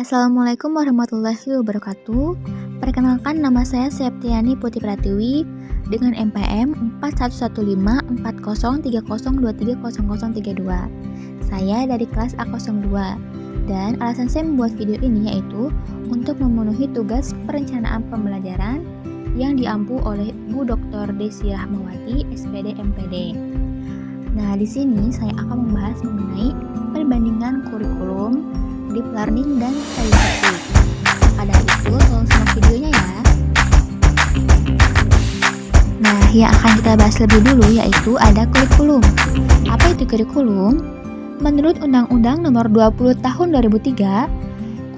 Assalamualaikum warahmatullahi wabarakatuh. Perkenalkan, nama saya Septiani Putri Pratiwi dengan NPM 41154030230032. Saya dari kelas A02 dan alasan saya membuat video ini yaitu untuk memenuhi tugas perencanaan pembelajaran yang diampu oleh Bu Dr. Desi Rahmawati, SPD MPD. Nah, di sini saya akan membahas mengenai perbandingan kurikulum, deep learning, dan scientific. Maka dari itu, tolong simak videonya ya. Nah, yang akan kita bahas lebih dulu yaitu ada kurikulum. Apa itu kurikulum? Menurut Undang-Undang Nomor 20 Tahun 2003,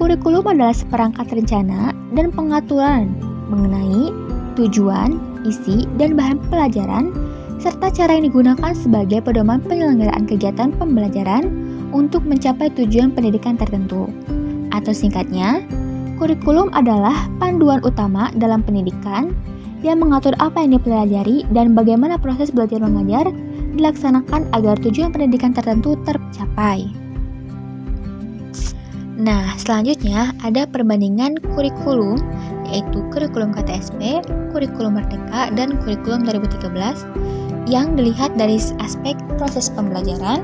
kurikulum adalah seperangkat rencana dan pengaturan mengenai tujuan, isi, dan bahan pelajaran serta cara yang digunakan sebagai pedoman penyelenggaraan kegiatan pembelajaran untuk mencapai tujuan pendidikan tertentu. Atau singkatnya, kurikulum adalah panduan utama dalam pendidikan yang mengatur apa yang dipelajari dan bagaimana proses belajar mengajar dilaksanakan agar tujuan pendidikan tertentu tercapai. Nah, selanjutnya ada perbandingan kurikulum, yaitu kurikulum KTSP, kurikulum Merdeka, dan kurikulum 2013 yang dilihat dari aspek proses pembelajaran,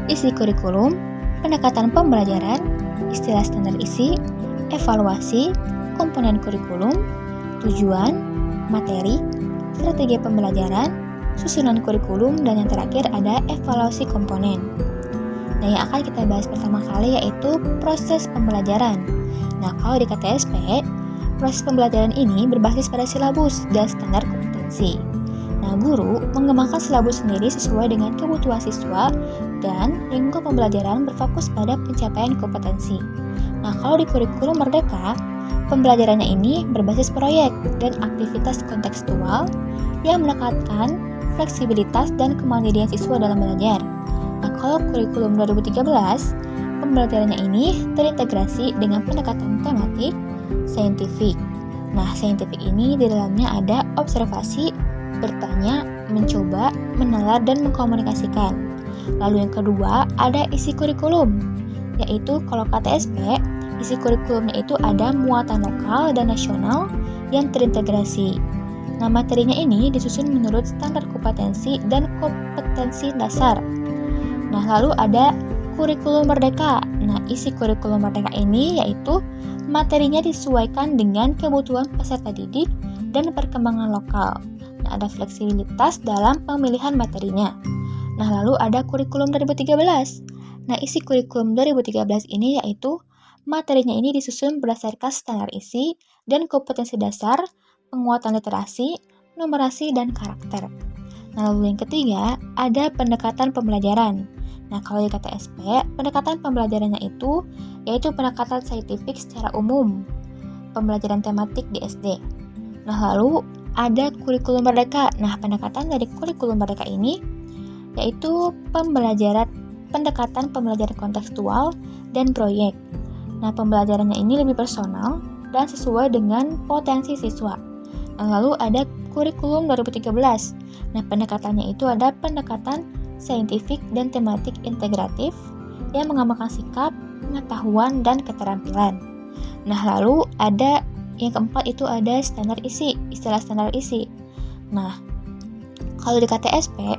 isi kurikulum, pendekatan pembelajaran, istilah standar isi, evaluasi, komponen kurikulum, tujuan, materi, strategi pembelajaran, susunan kurikulum, dan yang terakhir ada evaluasi komponen. Nah, yang akan kita bahas pertama kali yaitu proses pembelajaran. Nah, kalau di KTSP, proses pembelajaran ini berbasis pada silabus dan standar kompetensi. Nah, guru mengembangkan silabus sendiri sesuai dengan kebutuhan siswa dan lingkup pembelajaran berfokus pada pencapaian kompetensi. Nah, kalau di kurikulum Merdeka, pembelajarannya ini berbasis proyek dan aktivitas kontekstual yang menekankan fleksibilitas dan kemandirian siswa dalam belajar. Nah, kalau kurikulum 2013, pembelajarannya ini terintegrasi dengan pendekatan tematik, saintifik. Nah, saintifik ini di dalamnya ada observasi, bertanya, mencoba, menalar, dan mengkomunikasikan. Lalu yang kedua, ada isi kurikulum, yaitu kalau KTSP, isi kurikulumnya itu ada muatan lokal dan nasional yang terintegrasi. Nah, materinya ini disusun menurut standar kompetensi dan kompetensi dasar. Nah, lalu ada kurikulum Merdeka. Nah, isi kurikulum Merdeka ini yaitu materinya disesuaikan dengan kebutuhan peserta didik dan perkembangan lokal. Nah, ada fleksibilitas dalam pemilihan materinya. Nah, lalu ada kurikulum 2013. Nah, isi kurikulum 2013 ini yaitu materinya ini disusun berdasarkan standar isi dan kompetensi dasar, penguatan literasi, numerasi, dan karakter. Nah, lalu yang ketiga, ada pendekatan pembelajaran. Nah, kalau di KTSP, pendekatan pembelajarannya itu yaitu pendekatan saintifik secara umum, pembelajaran tematik di SD. Nah, lalu ada kurikulum Merdeka. Nah, pendekatan dari kurikulum Merdeka ini yaitu pendekatan pembelajaran kontekstual dan proyek. Nah, pembelajarannya ini lebih personal dan sesuai dengan potensi siswa. Nah, lalu ada kurikulum 2013. Nah, pendekatannya itu ada pendekatan saintifik dan tematik integratif yang mengembangkan sikap, pengetahuan, dan keterampilan. Nah, lalu ada yang keempat itu ada standar isi, istilah standar isi. Nah, kalau di KTSP,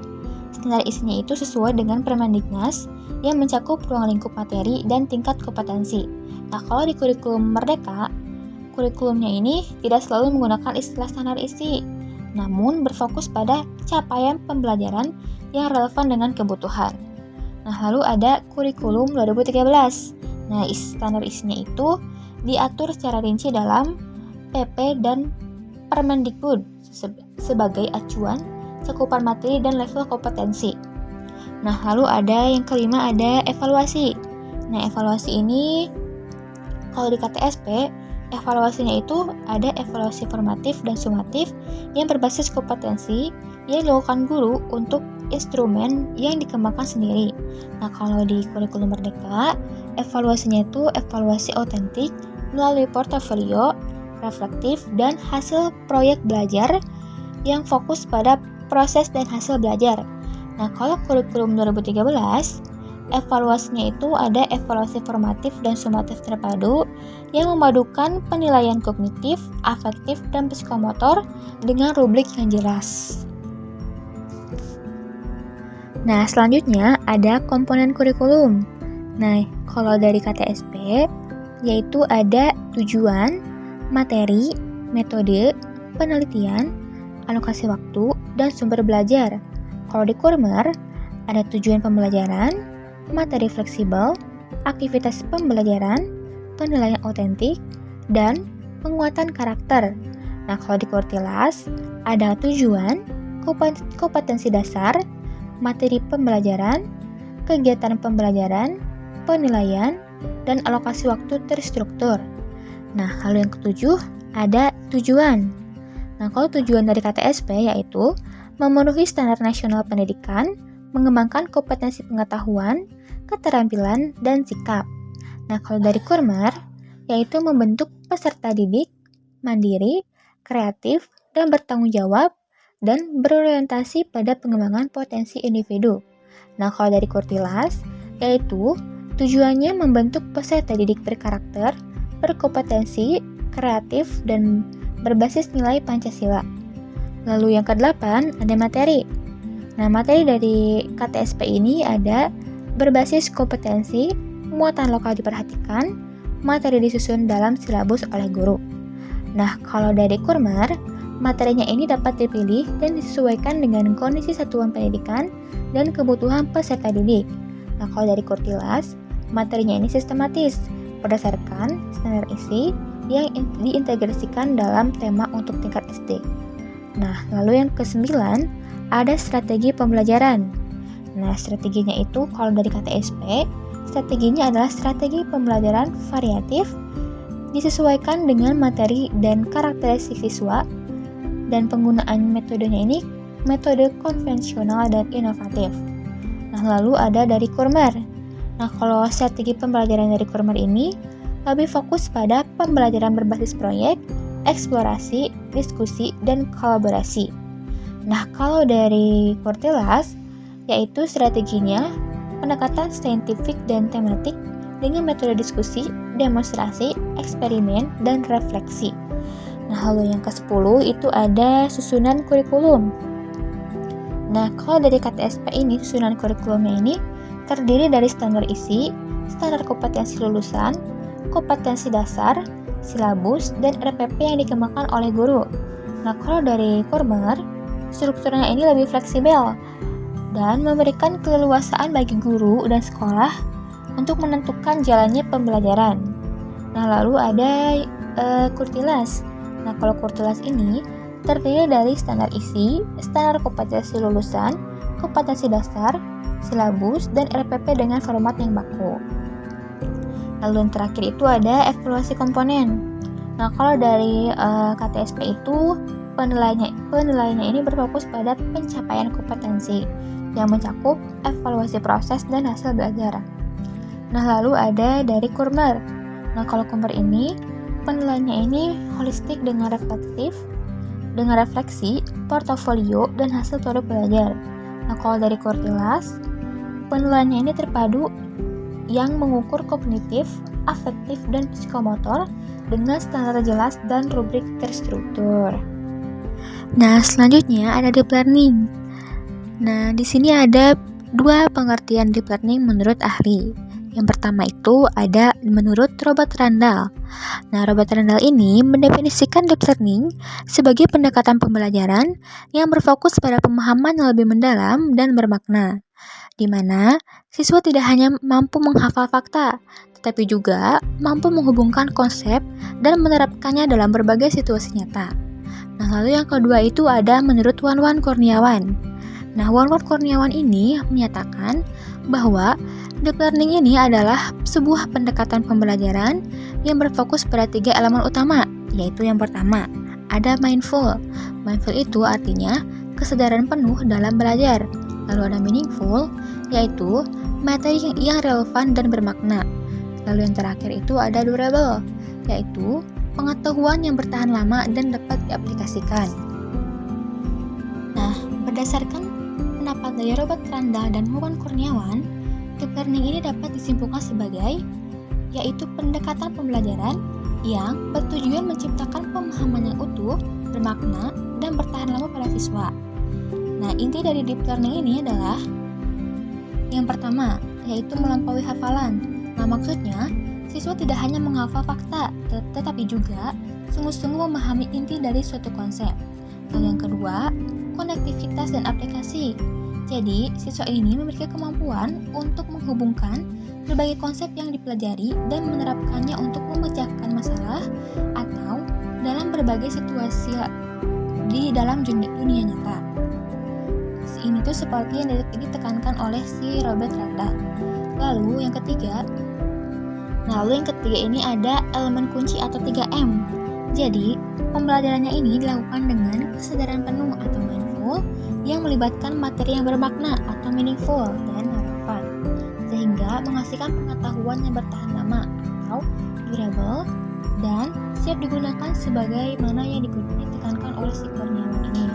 standar isinya itu sesuai dengan Permendiknas yang mencakup ruang lingkup materi dan tingkat kompetensi. Nah, kalau di kurikulum Merdeka, kurikulumnya ini tidak selalu menggunakan istilah standar isi, namun berfokus pada capaian pembelajaran yang relevan dengan kebutuhan. Nah, lalu ada kurikulum 2013. Nah, standar isinya itu diatur secara rinci dalam PP dan Permendikbud sebagai acuan, cakupan materi, dan level kompetensi. Nah, lalu ada yang kelima ada evaluasi. Nah, evaluasi ini kalau di KTSP, evaluasinya itu ada evaluasi formatif dan sumatif yang berbasis kompetensi yang dilakukan guru untuk instrumen yang dikembangkan sendiri. Nah, kalau di kurikulum Merdeka, evaluasinya itu evaluasi otentik melalui portofolio, reflektif, dan hasil proyek belajar yang fokus pada proses dan hasil belajar. Nah, kalau kurikulum 2013, Evaluasinya itu ada evaluasi formatif dan sumatif terpadu yang memadukan penilaian kognitif, afektif, dan psikomotor dengan rubrik yang jelas. Nah, selanjutnya ada komponen kurikulum. Nah, kalau dari KTSP, yaitu ada tujuan, materi, metode, penelitian, alokasi waktu, dan sumber belajar. Kalau di Kurmer, ada tujuan pembelajaran, materi fleksibel, aktivitas pembelajaran, penilaian otentik, dan penguatan karakter. Nah, kalau di Kurtilas, ada tujuan, kompetensi dasar, materi pembelajaran, kegiatan pembelajaran, penilaian, dan alokasi waktu terstruktur. Nah, lalu yang ketujuh ada tujuan. Nah, kalau tujuan dari KTSP yaitu memenuhi standar nasional pendidikan, mengembangkan kompetensi pengetahuan, keterampilan, dan sikap. Nah, kalau dari Kurmer yaitu membentuk peserta didik, mandiri, kreatif, dan bertanggung jawab, dan berorientasi pada pengembangan potensi individu. Nah, kalau dari Kurtilas, yaitu tujuannya membentuk peserta didik berkarakter, berkompetensi, kreatif, dan berbasis nilai Pancasila. Lalu yang ke-8 ada materi. Nah, materi dari KTSP ini ada berbasis kompetensi, muatan lokal diperhatikan, materi disusun dalam silabus oleh guru. Nah, kalau dari Kurmer, materinya ini dapat dipilih dan disesuaikan dengan kondisi satuan pendidikan dan kebutuhan peserta didik. Nah, kalau dari Kurtilas, materinya ini sistematis berdasarkan standar isi yang diintegrasikan dalam tema untuk tingkat SD. Nah, lalu yang ke-9 ada strategi pembelajaran. Nah, strateginya itu kalau dari KTSP, strateginya adalah strategi pembelajaran variatif disesuaikan dengan materi dan karakteristik siswa, dan penggunaan metodenya ini metode konvensional dan inovatif. Nah, lalu ada dari Kurmer. Nah, kalau strategi pembelajaran dari Kurmer ini lebih fokus pada pembelajaran berbasis proyek, eksplorasi, diskusi, dan kolaborasi. Nah, kalau dari Kurtilas, yaitu strateginya pendekatan saintifik dan tematik dengan metode diskusi, demonstrasi, eksperimen, dan refleksi. Nah, lalu yang ke-10 itu ada susunan kurikulum. Nah, kalau dari KTSP ini, susunan kurikulumnya ini terdiri dari standar isi, standar kompetensi lulusan, kompetensi dasar, silabus, dan RPP yang dikembangkan oleh guru. Nah, kalau dari Kurmer, strukturnya ini lebih fleksibel dan memberikan keleluasaan bagi guru dan sekolah untuk menentukan jalannya pembelajaran. Nah, lalu ada Kurtilas. Nah, kalau Kurtilas ini terdiri dari standar isi, standar kompetensi lulusan, kompetensi dasar, silabus, dan RPP dengan format yang baku. Lalu yang terakhir itu ada evaluasi komponen. Nah, kalau dari KTSP itu penilaiannya ini berfokus pada pencapaian kompetensi yang mencakup evaluasi proses dan hasil belajar. Nah, lalu ada dari Kurmer. Nah, kalau Kurmer ini penilaiannya ini holistik dengan reflektif, dengan refleksi, portofolio, dan hasil produk belajar. Nah, kalau dari Kurtilas, penilaiannya ini terpadu yang mengukur kognitif, afektif, dan psikomotor dengan standar jelas dan rubrik terstruktur. Nah, selanjutnya ada deep learning. Nah, di sini ada dua pengertian deep learning menurut ahli. Yang pertama itu ada menurut Robert Randall. Nah, Robert Randall ini mendefinisikan deep learning sebagai pendekatan pembelajaran yang berfokus pada pemahaman yang lebih mendalam dan bermakna, di mana siswa tidak hanya mampu menghafal fakta, tetapi juga mampu menghubungkan konsep dan menerapkannya dalam berbagai situasi nyata. Nah, lalu yang kedua itu ada menurut Wan Kurniawan. Nah, Wan Kurniawan ini menyatakan bahwa deep learning ini adalah sebuah pendekatan pembelajaran yang berfokus pada 3 elemen utama, yaitu yang pertama, ada mindful. Mindful itu artinya kesadaran penuh dalam belajar. Lalu ada meaningful, yaitu materi yang relevan dan bermakna. Lalu yang terakhir itu ada durable, yaitu pengetahuan yang bertahan lama dan dapat diaplikasikan. Nah, berdasarkan pendapat dari Robert Randall dan Wan Kurniawan, deep learning ini dapat disimpulkan sebagai yaitu pendekatan pembelajaran yang bertujuan menciptakan pemahaman yang utuh, bermakna, dan bertahan lama pada siswa. Nah, inti dari deep learning ini adalah yang pertama, yaitu melampaui hafalan. Nah, maksudnya, siswa tidak hanya menghafal fakta, tetapi juga sungguh-sungguh memahami inti dari suatu konsep. Lalu yang kedua, konektivitas dan aplikasi. Jadi, siswa ini memiliki kemampuan untuk menghubungkan berbagai konsep yang dipelajari dan menerapkannya untuk memecahkan masalah atau dalam berbagai situasi di dalam dunia nyata. Ini tuh seperti yang ditekankan oleh si Robert Randall. Lalu yang ketiga ini ada elemen kunci atau 3M. Jadi, pembelajarannya ini dilakukan dengan kesadaran penuh atau mindful yang melibatkan materi yang bermakna atau meaningful dan relevan, sehingga menghasilkan pengetahuan yang bertahan lama atau durable dan siap digunakan sebagaimana yang ditekankan oleh si Kurniawan ini.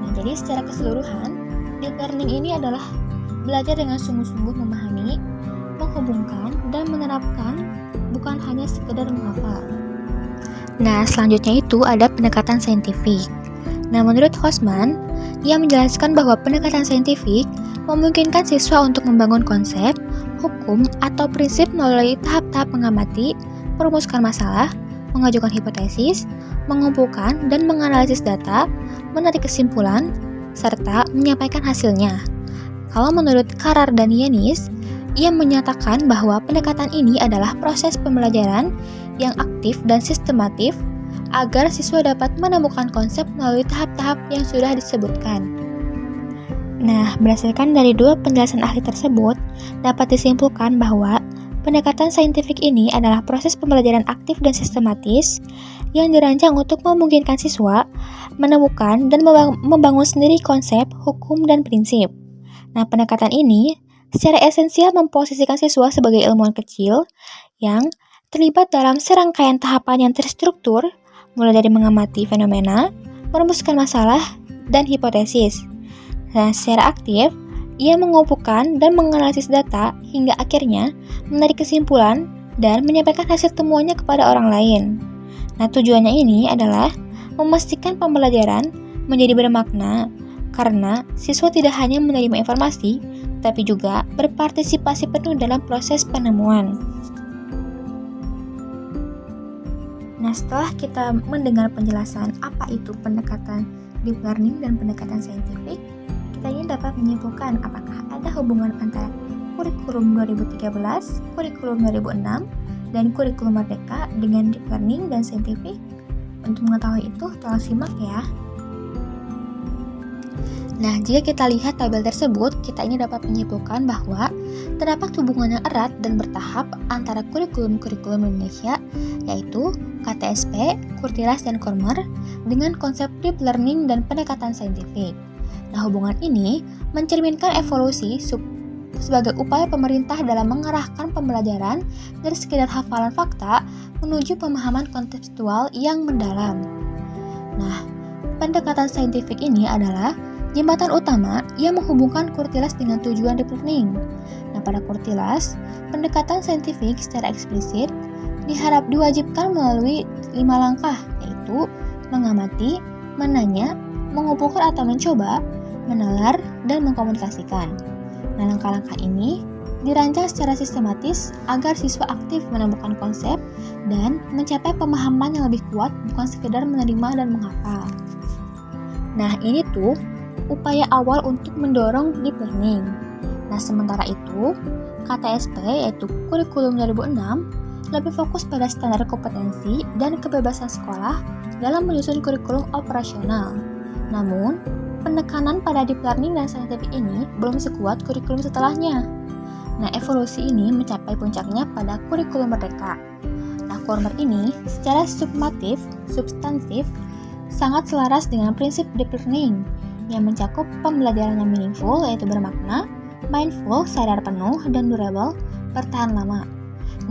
Nah, jadi secara keseluruhan, deep learning ini adalah belajar dengan sungguh-sungguh memahami, menghubungkan, dan menerapkan, bukan hanya sekedar menghafal. Nah, selanjutnya itu ada pendekatan saintifik. Nah, menurut Hoffman, ia menjelaskan bahwa pendekatan saintifik memungkinkan siswa untuk membangun konsep, hukum, atau prinsip melalui tahap-tahap mengamati, merumuskan masalah, mengajukan hipotesis, mengumpulkan dan menganalisis data, menarik kesimpulan, serta menyampaikan hasilnya. Kalau menurut Carrar dan Yanis, ia menyatakan bahwa pendekatan ini adalah proses pembelajaran yang aktif dan sistematif agar siswa dapat menemukan konsep melalui tahap-tahap yang sudah disebutkan. Nah, berdasarkan dari dua penjelasan ahli tersebut, dapat disimpulkan bahwa pendekatan saintifik ini adalah proses pembelajaran aktif dan sistematis yang dirancang untuk memungkinkan siswa menemukan dan membangun sendiri konsep, hukum, dan prinsip. Nah, pendekatan ini secara esensial memposisikan siswa sebagai ilmuwan kecil yang terlibat dalam serangkaian tahapan yang terstruktur, mulai dari mengamati fenomena, merumuskan masalah, dan hipotesis. Nah, secara aktif, ia mengumpulkan dan menganalisis data hingga akhirnya menarik kesimpulan dan menyampaikan hasil temuannya kepada orang lain. Nah, tujuannya ini adalah memastikan pembelajaran menjadi bermakna karena siswa tidak hanya menerima informasi, tapi juga berpartisipasi penuh dalam proses penemuan. Nah, setelah kita mendengar penjelasan apa itu pendekatan deep learning dan pendekatan saintifik, kita ini dapat menyimpulkan apakah ada hubungan antara kurikulum 2013, kurikulum 2006, dan kurikulum Merdeka dengan deep learning dan saintifik. Untuk mengetahui itu, tolong simak ya. Nah, jika kita lihat tabel tersebut, kita ini dapat menyimpulkan bahwa terdapat hubungan yang erat dan bertahap antara kurikulum-kurikulum Indonesia, yaitu KTSP, Kurtilas, dan Kormer, dengan konsep deep learning dan pendekatan saintifik. Nah, hubungan ini mencerminkan evolusi sebagai upaya pemerintah dalam mengarahkan pembelajaran dari sekedar hafalan fakta menuju pemahaman kontekstual yang mendalam. Nah, pendekatan saintifik ini adalah jembatan utama yang menghubungkan Kurtilas dengan tujuan deep learning. Nah, pada Kurtilas, pendekatan saintifik secara eksplisit diharap diwajibkan melalui 5 langkah, yaitu mengamati, menanya, mengumpulkan atau mencoba, menalar, dan mengkomunikasikan. Nah, langkah-langkah ini dirancang secara sistematis agar siswa aktif menemukan konsep dan mencapai pemahaman yang lebih kuat, bukan sekedar menerima dan menghafal. Nah, ini tuh upaya awal untuk mendorong deep learning. Nah, sementara itu, KTSP yaitu kurikulum 2006 lebih fokus pada standar kompetensi dan kebebasan sekolah dalam menyusun kurikulum operasional. Namun, penekanan pada deep learning dan saintifik ini belum sekuat kurikulum setelahnya. Nah, evolusi ini mencapai puncaknya pada kurikulum Merdeka. Nah, Kormer ini secara substantif sangat selaras dengan prinsip deep learning yang mencakup pembelajaran yang meaningful yaitu bermakna, mindful, sadar penuh, dan durable, bertahan lama.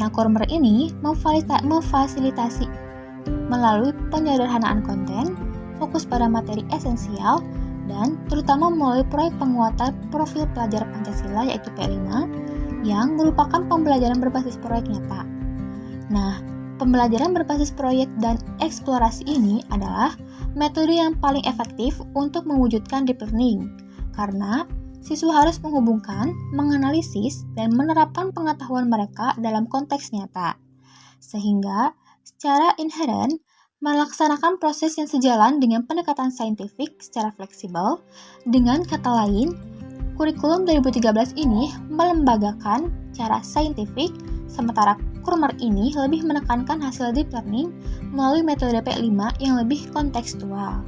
Nah, Kormer ini memfasilitasi melalui penyederhanaan konten, fokus pada materi esensial, dan terutama melalui proyek penguatan profil pelajar Pancasila yaitu P5 yang merupakan pembelajaran berbasis proyek nyata. Nah, pembelajaran berbasis proyek dan eksplorasi ini adalah metode yang paling efektif untuk mewujudkan deep learning, karena siswa harus menghubungkan, menganalisis, dan menerapkan pengetahuan mereka dalam konteks nyata, sehingga secara inheren melaksanakan proses yang sejalan dengan pendekatan saintifik secara fleksibel. Dengan kata lain, kurikulum 2013 ini melembagakan cara saintifik, sementara Kurmer ini lebih menekankan hasil deep learning melalui metode P5 yang lebih kontekstual.